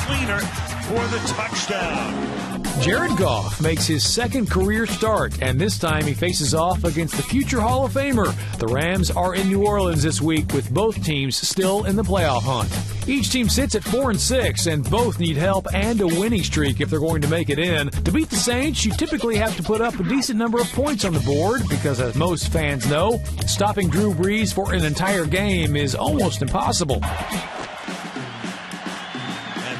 cleaner for the touchdown. Jared Goff makes his second career start, and this time he faces off against the future Hall of Famer. The Rams are in New Orleans this week with both teams still in the playoff hunt. Each team sits at 4-6, and both need help and a winning streak if they're going to make it in. To beat the Saints, you typically have to put up a decent number of points on the board because, as most fans know, stopping Drew Brees for an entire game is almost impossible. And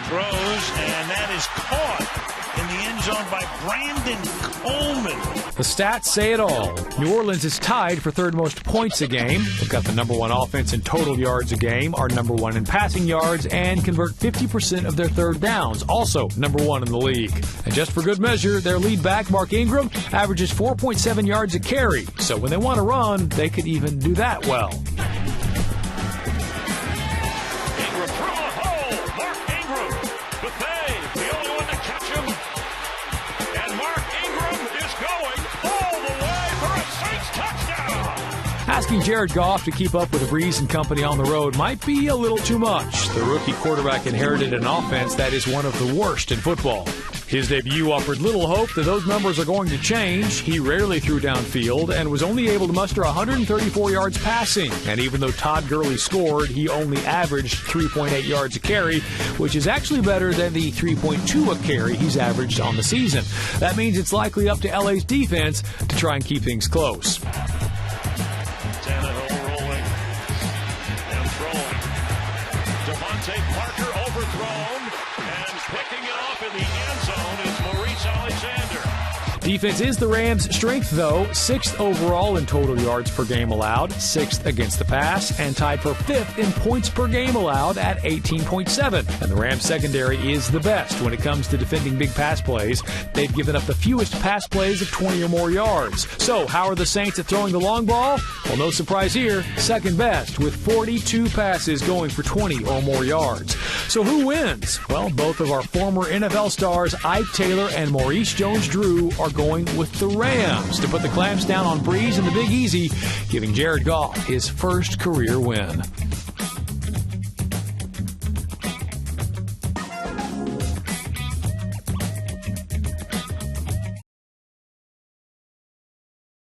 throws, and that is caught in the end zone by Brandon Coleman. The stats say it all. New Orleans is tied for third most points a game. They've got the number one offense in total yards a game, are number one in passing yards, and convert 50% of their third downs, also number one in the league. And just for good measure, their lead back, Mark Ingram, averages 4.7 yards a carry. So when they want to run, they could even do that well. Asking Jared Goff to keep up with Brees and company on the road might be a little too much. The rookie quarterback inherited an offense that is one of the worst in football. His debut offered little hope that those numbers are going to change. He rarely threw downfield and was only able to muster 134 yards passing. And even though Todd Gurley scored, he only averaged 3.8 yards a carry, which is actually better than the 3.2 a carry he's averaged on the season. That means it's likely up to LA's defense to try and keep things close. Parker overthrown, and picking it off in the end zone is Maurice Alexander. Defense is the Rams' strength, though. 6th overall in total yards per game allowed, 6th against the pass, and tied for 5th in points per game allowed at 18.7. And the Rams' secondary is the best when it comes to defending big pass plays. They've given up the fewest pass plays of 20 or more yards. So how are the Saints at throwing the long ball? Well, no surprise here. Second best with 42 passes going for 20 or more yards. So who wins? Well, both of our former NFL stars, Ike Taylor and Maurice Jones-Drew, are going with the Rams to put the clamps down on Brees and the Big Easy, giving Jared Goff his first career win.